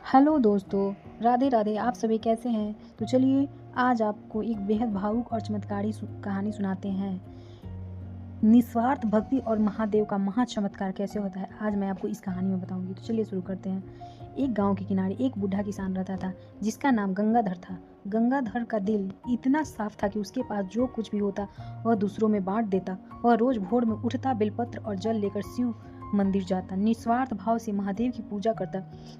Hello दोस्तों, राधे राधे। आप सभी कैसे हैं? तो चलिए आज आपको एक बेहद भावुक और चमत्कारी कहानी सुनाते हैं। निस्वार्थ भक्ति और महादेव का महा चमत्कार कैसे होता है, आज मैं आपको इस कहानी में बताऊंगी। तो चलिए शुरू करते हैं। एक गांव के किनारे एक बूढ़ा किसान रहता था जिसका नाम गंगाधर था। गंगाधर का दिल इतना साफ था कि उसके पास जो कुछ भी होता वह दूसरों में बांट देता। वह रोज भोर में उठता, बेलपत्र और जल लेकर शिव मंदिर जाता, निस्वार्थ भाव से महादेव की पूजा करता।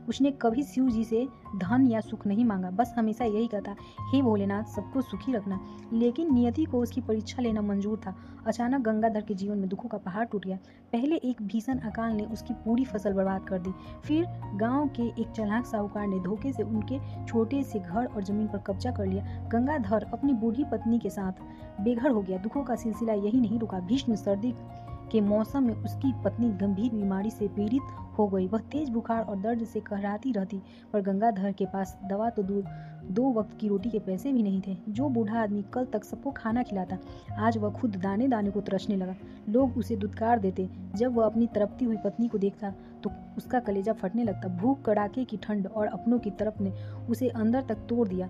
उसने कभी शिव जी से धन या सुख नहीं मांगा, बस हमेशा यही कहता, हे भोलेनाथ, सबको सुखी रखना। लेकिन नियति को उसकी परीक्षा लेना मंजूर था। अचानक गंगाधर के जीवन में दुखों का पहाड़ टूट गया। पहले एक भीषण अकाल ने उसकी पूरी फसल बर्बाद कर दी। फिर गांव के एक चालाक साहूकार ने धोखे से उनके छोटे से घर और जमीन पर कब्जा कर लिया। गंगाधर अपनी बूढ़ी पत्नी के साथ बेघर हो गया। दुखों का सिलसिला यही नहीं रुका। भीषण सर्दी के मौसम में उसकी पत्नी गंभीर बीमारी से पीड़ित हो गई। वह तेज बुखार और दर्द से कहराती रहती, पर गंगाधर के पास दवा तो दूर, 2 वक्त की रोटी के पैसे भी नहीं थे। जो बूढ़ा आदमी कल तक सबको खाना खिलाता, आज वह खुद दाने दाने को तरसने लगा। लोग उसे दुत्कार देते। जब वह अपनी तड़पती हुई पत्नी को देखता तो उसका कलेजा फटने लगता। भूख, कड़ाके की ठंड और अपनों की तरफ ने उसे अंदर तक तोड़ दिया।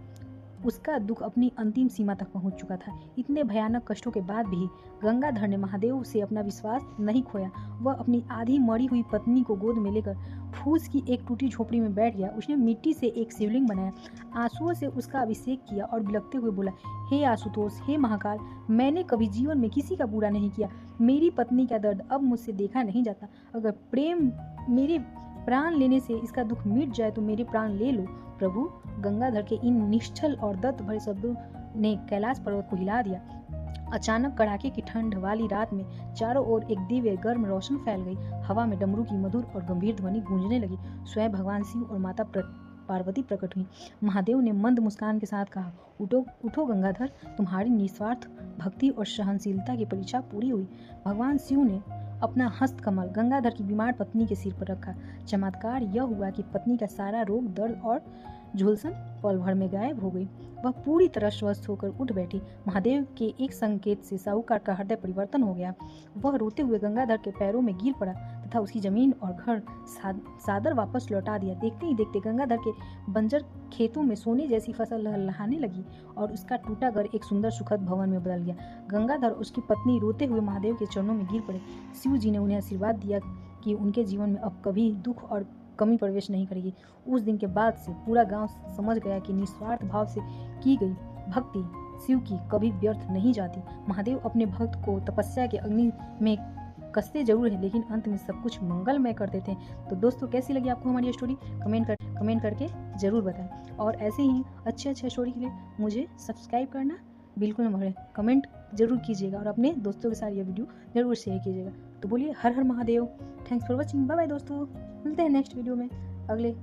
उसका दुख अपनी अंतिम सीमा तक पहुंच चुका था। इतने भयानक कष्टों के बाद भी गंगाधर ने महादेव से अपना विश्वास नहीं खोया। वह अपनी आधी मरी हुई पत्नी को गोद में लेकर फूस की एक टूटी झोपड़ी में बैठ गया। उसने मिट्टी से एक शिवलिंग बनाया, आंसुओं से उसका अभिषेक किया और बिलखते हुए बोला, हे आशुतोष, हे महाकाल, मैंने कभी जीवन में किसी का बुरा नहीं किया। मेरी पत्नी का दर्द अब मुझसे देखा नहीं जाता। अगर प्रेम मेरे प्राण लेने से इसका दुख मिट जाए तो मेरे प्राण ले लो प्रभु। गंगाधर के इन निश्चल और दर्द भरे शब्दों ने कैलाश पर्वत को हिला दिया। अचानक कड़ाके की ठंड वाली रात में चारों ओर एक दिव्य गर्म रोशन फैल गई। हवा में डमरू की मधुर और गंभीर ध्वनि गूंजने लगी। स्वयं भगवान शिव और माता पार्वती प्रकट हुई। महादेव ने मंद मुस्कान के साथ कहा, उठो उठो गंगाधर, तुम्हारी निस्वार्थ भक्ति और सहनशीलता की परीक्षा पूरी हुई। भगवान शिव ने अपना हस्त कमल गंगाधर की बीमार पत्नी के सिर पर रखा। चमत्कार यह हुआ कि पत्नी का सारा रोग, दर्द और झुलसन पल भर में गायब हो गई। वह पूरी तरह स्वस्थ होकर उठ बैठी। महादेव के एक संकेत से साहूकार का हृदय परिवर्तन हो गया। वह रोते हुए गंगाधर के पैरों में गिर पड़ा तथा उसकी जमीन और घर सादर वापस लौटा दिया। देखते ही देखते गंगाधर के बंजर खेतों में सोने जैसी फसल लहलहाने लगी और उसका टूटा घर एक सुंदर सुखद भवन में बदल गया। गंगाधर और उसकी पत्नी रोते हुए महादेव के चरणों में गिर पड़े। शिव जी ने उन्हें आशीर्वाद दिया कि उनके जीवन में अब कभी दुख और कमी प्रवेश नहीं करेगी। उस दिन के बाद से पूरा गांव समझ गया कि निस्वार्थ भाव से की गई भक्ति शिव की कभी व्यर्थ नहीं जाती। महादेव अपने भक्त को तपस्या के अग्नि में कसते जरूर है, लेकिन अंत में सब कुछ मंगलमय कर देते हैं। तो दोस्तों, कैसी लगी आपको हमारी स्टोरी? कमेंट करके जरूर बताएं। और ऐसे ही अच्छे स्टोरी के लिए मुझे सब्सक्राइब करना बिल्कुल न भूलें। कमेंट जरूर कीजिएगा और अपने दोस्तों के साथ ये वीडियो जरूर शेयर कीजिएगा। तो बोलिए Har Har Mahadev. Thanks for watching. Bye bye दोस्तों, मिलते हैं नेक्स्ट वीडियो में अगले